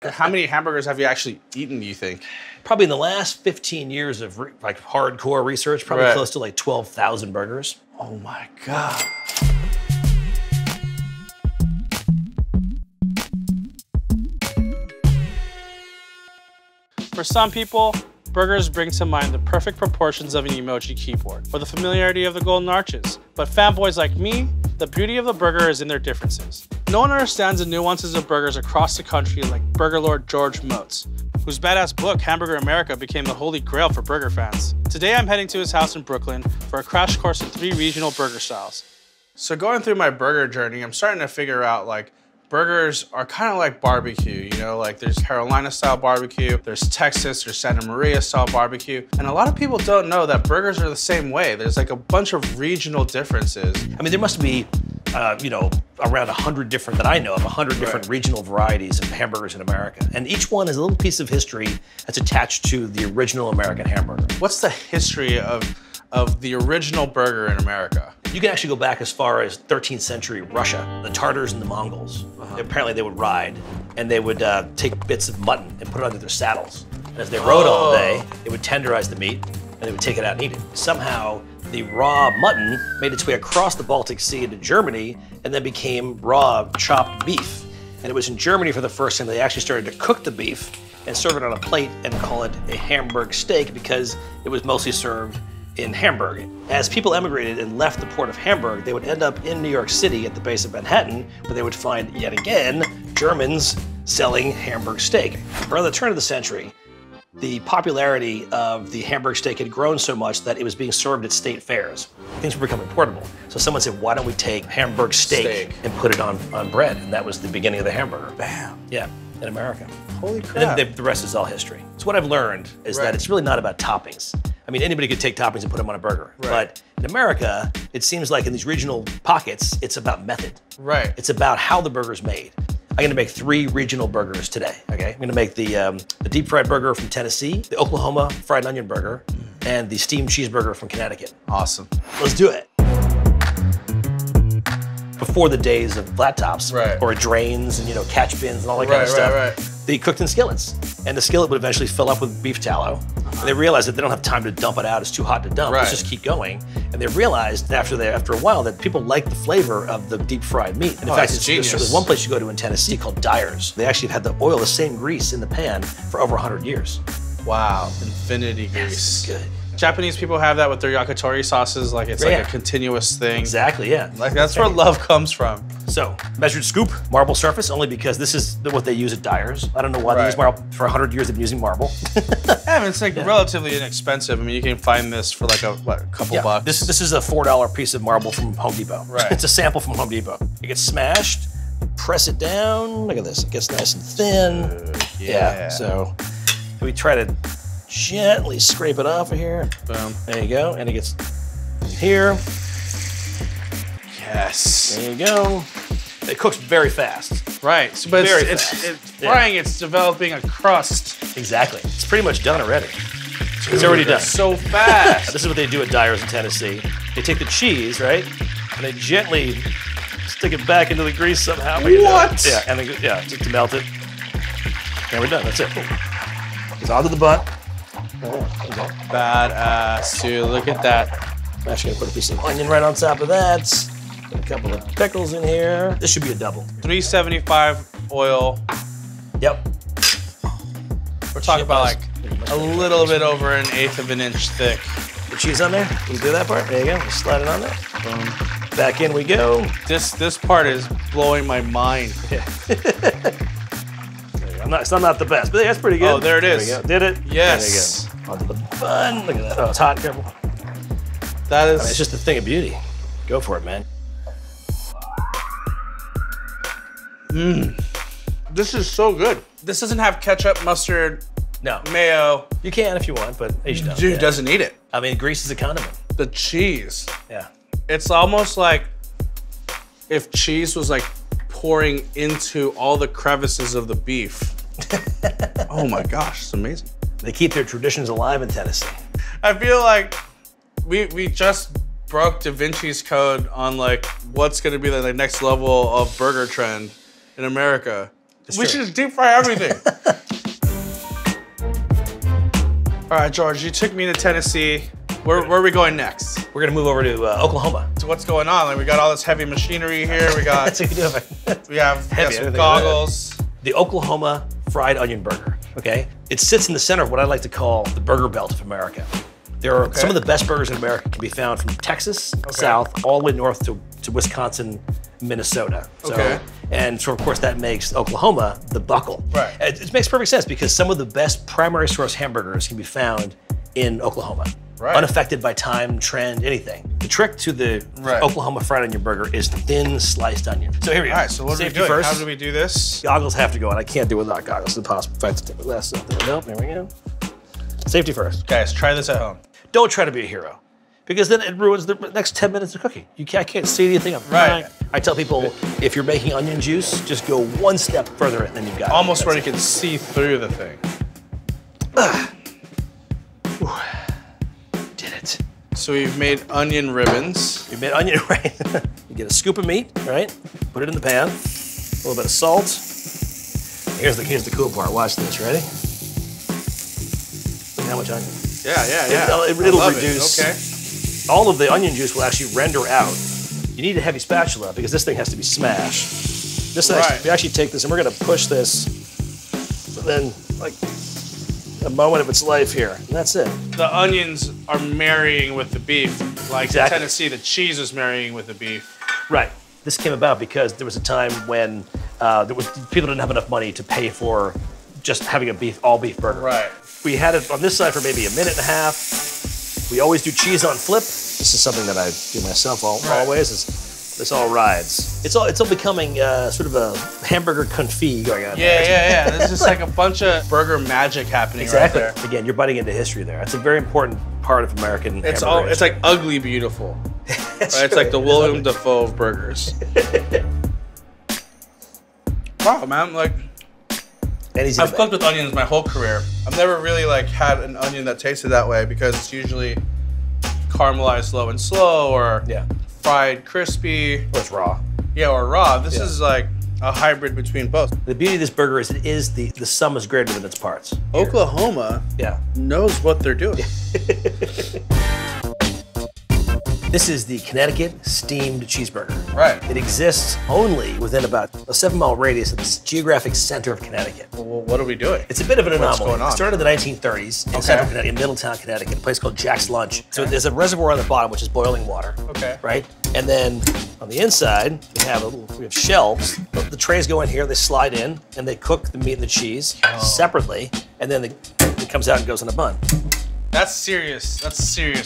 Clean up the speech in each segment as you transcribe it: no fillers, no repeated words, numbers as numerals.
How many hamburgers have you actually eaten, do you think? Probably in the last 15 years of like hardcore research, probably close to like 12,000 burgers. Oh my God. For some people, burgers bring to mind the perfect proportions of an emoji keyboard or the familiarity of the golden arches. But fanboys like me, the beauty of the burger is in their differences. No one understands the nuances of burgers across the country like burger lord George Motz, whose badass book, Hamburger America, became the holy grail for burger fans. Today I'm heading to his house in Brooklyn for a crash course in 3 regional burger styles. So going through my burger journey, I'm starting to figure out like burgers are kind of like barbecue, you know, like there's Carolina style barbecue, there's Texas, there's Santa Maria style barbecue. And a lot of people don't know that burgers are the same way. There's like a bunch of regional differences. I mean, there must be, you know, around 100 different, that I know of, 100 different regional varieties of hamburgers in America. And each one is a little piece of history that's attached to the original American hamburger. What's the history of the original burger in America? You can actually go back as far as 13th century Russia, the Tartars and the Mongols. Apparently they would ride and they would take bits of mutton and put it under their saddles. And as they rode all day, they would tenderize the meat and they would take it out and eat it. Somehow the raw mutton made its way across the Baltic Sea into Germany and then became raw chopped beef. And it was in Germany for the first time they actually started to cook the beef and serve it on a plate and call it a Hamburg steak because it was mostly served in Hamburg. As people emigrated and left the port of Hamburg, they would end up in New York City at the base of Manhattan, where they would find, yet again, Germans selling Hamburg steak. Around the turn of the century, the popularity of the Hamburg steak had grown so much that it was being served at state fairs. Things were becoming portable. So someone said, why don't we take Hamburg steak and put it on bread? And that was the beginning of the hamburger. Bam. Yeah, in America. Holy crap. And then the rest is all history. So what I've learned is that it's really not about toppings. I mean, anybody could take toppings and put them on a burger. But in America, it seems like in these regional pockets, it's about method. It's about how the burger's made. I'm gonna make 3 regional burgers today, okay? I'm gonna make the deep fried burger from Tennessee, the Oklahoma fried onion burger, and the steamed cheeseburger from Connecticut. Awesome. Let's do it. Before the days of flat tops or drains and, you know, catch bins and all that kind of stuff, they cooked in skillets. And the skillet would eventually fill up with beef tallow. And they realized that they don't have time to dump it out, it's too hot to dump, let's just keep going. And they realized after a while that people like the flavor of the deep fried meat. And in fact, there's one place you go to in Tennessee called Dyer's. They actually had the oil, the same grease in the pan for over 100 years. Wow, infinity grease. Good. Japanese people have that with their yakitori sauces, like it's like a continuous thing. Exactly, yeah. Like that's where love comes from. So, measured scoop, marble surface, only because this is what they use at Dyer's. I don't know why they use marble. For 100 years they've been using marble. I mean, it's like relatively inexpensive. I mean, you can find this for like a couple bucks. This is a $4 piece of marble from Home Depot. It's a sample from Home Depot. It gets smashed, press it down. Look at this, it gets nice and thin. So we try to gently scrape it off of here. Boom. There you go. And it gets here. Yes. There you go. It cooks very fast. Right. So, but it's frying, it's developing a crust. Exactly. It's pretty much done already. It's already done. So fast. This is what they do at Dyer's in Tennessee. They take the cheese, right? And they gently stick it back into the grease somehow. What? Yeah, and then, just to melt it. And we're done. That's it. It's onto the bun. Badass, dude. Look at that. I'm actually gonna put a piece of onion right on top of that. Put a couple of pickles in here. This should be a double. 375 oil. Yep. We're talking about like a little bit over 1/8 of an inch thick. The cheese on there. You do that part. There you go. Just slide it on there. Boom. Back in we go. This part is blowing my mind. It's not the best, but that's pretty good. Oh, there it is. There we go. Did it? Yes. There you go. Onto the bun. Look at that. Oh, it's hot. Careful. That is. It's just a thing of beauty. Go for it, man. This is so good. This doesn't have ketchup, mustard, mayo. You can if you want, but you don't. Dude doesn't need it. I mean, grease is a condiment. The cheese. Yeah. It's almost like if cheese was like pouring into all the crevices of the beef. Oh my gosh, it's amazing. They keep their traditions alive in Tennessee. I feel like we just broke Da Vinci's code on like what's gonna be the next level of burger trend in America. We should deep fry everything. All right, George, you took me to Tennessee. Where are we going next? We're gonna move over to Oklahoma. So what's going on? Like we got all this heavy machinery here. We got we have some goggles. The Oklahoma fried onion burger. Okay, it sits in the center of what I like to call the burger belt of America. There are some of the best burgers in America can be found from Texas south all the way north to Wisconsin, Minnesota. So, and so of course that makes Oklahoma the buckle. Right. It makes perfect sense because some of the best primary source hamburgers can be found in Oklahoma. Right. Unaffected by time, trend, anything. The trick to the Oklahoma fried onion burger is thin sliced onion. So here we go. All right, so what are we doing? How do we do this? Goggles have to go on. I can't do it without goggles. It's impossible. In fact, take my glasses off. There we go. Safety first. Guys, try this at home. Don't try to be a hero, because then it ruins the next 10 minutes of cooking. I can't see anything. I tell people, if you're making onion juice, just go one step further and then you've got almost where you can see through the thing. Did it. So we've made onion ribbons. We've made onion, right? You get a scoop of meat, right? Put it in the pan. A little bit of salt. Here's the cool part. Watch this. Ready? Look how much onion. Yeah. It'll reduce. Okay. All of the onion juice will actually render out. You need a heavy spatula because this thing has to be smashed. This thing, we actually take this and we're gonna push this, then like a moment of its life here, and that's it. The onions are marrying with the beef, like in Tennessee, the cheese is marrying with the beef. Right. This came about because there was a time when people didn't have enough money to pay for just having a all beef burger. Right. We had it on this side for maybe a minute and a half. We always do cheese on flip. This is something that I do myself always. This all rides. It's all becoming sort of a hamburger confit going on. Yeah. There's just like a bunch of burger magic happening right there. Again, you're butting into history there. It's a very important part of American hamburger. It's like ugly beautiful. It's like the William Dafoe of burgers. Wow, man, like I've cooked with onions my whole career. I've never really like had an onion that tasted that way because it's usually caramelized low and slow or fried crispy. Or it's raw. Yeah, or raw. This is like a hybrid between both. The beauty of this burger is the sum is greater than its parts. Oklahoma knows what they're doing. This is the Connecticut steamed cheeseburger. Right. It exists only within about a 7-mile radius of the geographic center of Connecticut. Well, what are we doing? It's a bit of an anomaly. Going on? It started in the 1930s in central Connecticut, in Middletown, Connecticut, a place called Jack's Lunch. So there's a reservoir on the bottom, which is boiling water. Okay. Right? And then on the inside, we have shelves. The trays go in here, they slide in, and they cook the meat and the cheese separately, and then it comes out and goes in a bun. That's serious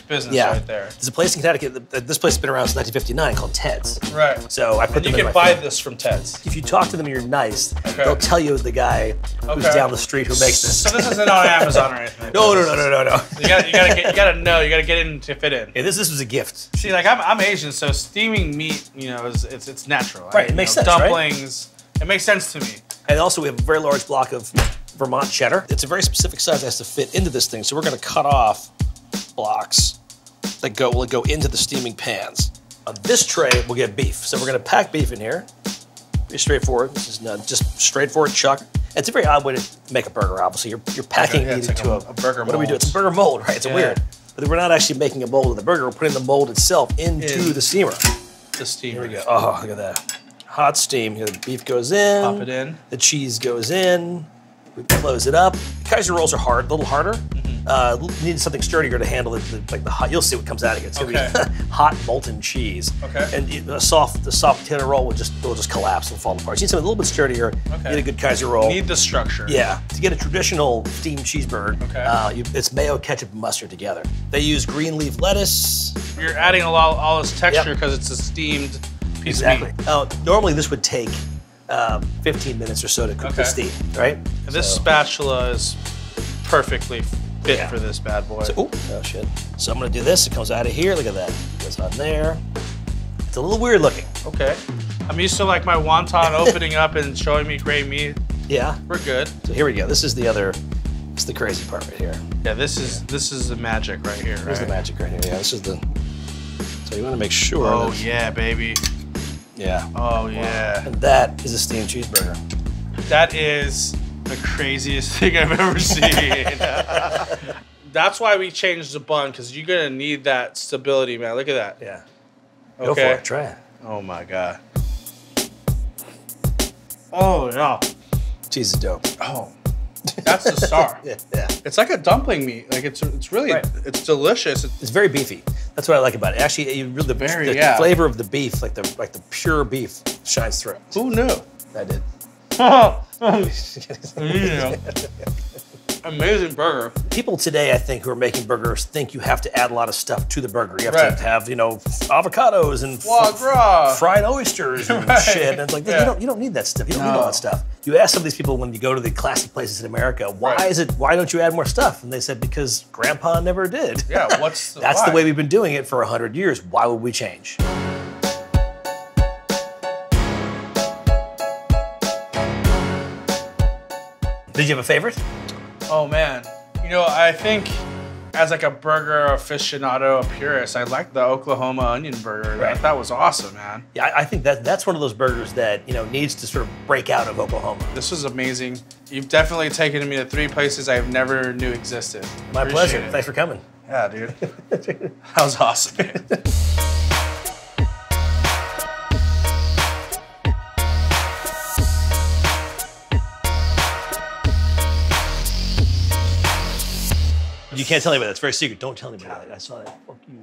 business right there. There's a place in Connecticut, this place has been around since 1959 called Ted's. Right. So I put them in my You can buy this from Ted's. If you talk to them and you're nice, they'll tell you the guy who's down the street who makes this. So this isn't on Amazon or anything? No. You gotta get in to fit in. Yeah, this was a gift. See, like I'm Asian, so steaming meat, it's natural. Right, it makes sense, dumplings, it makes sense to me. And also we have a very large block of Vermont cheddar. It's a very specific size that has to fit into this thing, so we're gonna cut off blocks that will go into the steaming pans. On this tray, we'll get beef. So we're gonna pack beef in here. Pretty straightforward. This is just straightforward chuck. It's a very odd way to make a burger, obviously. You're packing meat into a burger mold. What do we do? It's a burger mold, right? It's weird. But we're not actually making a mold of the burger, we're putting the mold itself into the steamer. The steamer. Here we go. Oh, look at that. Hot steam. Here the beef goes in. Pop it in. The cheese goes in. We close it up. Kaiser rolls are hard, a little harder. You need something sturdier to handle it, like the hot. You'll see what comes out of it. It's gonna be hot molten cheese. Okay. And the soft potato roll will just collapse and fall apart. You need something a little bit sturdier. Okay. You need a good Kaiser roll. Need the structure. Yeah. To get a traditional steamed cheeseburger, it's mayo, ketchup, and mustard together. They use green leaf lettuce. You're adding all this texture because it's a steamed piece of meat. Normally this would take 15 minutes or so to cook the steam, right? And this spatula is perfectly fit for this bad boy. So, oh shit. So I'm gonna do this, it comes out of here, look at that. It goes on there. It's a little weird looking. Okay. I'm used to like my wonton opening up and showing me gray meat. Yeah. We're good. So here we go, this is the crazy part right here. Yeah, this is the magic right here, right? Here's the magic right here, yeah, this is the, so you wanna make sure. Oh yeah, baby. Yeah. Oh yeah. And that is a steamed cheeseburger. That is the craziest thing I've ever seen. That's why we changed the bun, because you're gonna need that stability, man. Look at that. Yeah. Okay. Go for it. Try it. Oh my god. Oh yeah. Cheese is dope. Oh, that's the star. Yeah. It's like a dumpling meat. Like it's really it's delicious. It's very beefy. That's what I like about it. Actually, the flavor of the beef, like the pure beef, shines through. Who knew? I did. Amazing burger. People today, I think, who are making burgers think you have to add a lot of stuff to the burger. You have to have, avocados and fried oysters and shit. And it's like, you don't need that stuff. You don't need all that stuff. You ask some of these people when you go to the classic places in America, why don't you add more stuff? And they said, because Grandpa never did. Yeah, That's the way we've been doing it for 100 years. Why would we change? Did you have a favorite? Oh man, I think as like a burger aficionado, a purist, I like the Oklahoma onion burger. Right. That was awesome, man. Yeah, I think that's one of those burgers that needs to sort of break out of Oklahoma. This was amazing. You've definitely taken me to 3 places I never knew existed. My pleasure. Thanks for coming. Yeah, dude. That was awesome, man. You can't tell anybody. That's very secret. Don't tell anybody that. I saw that. Fuck you.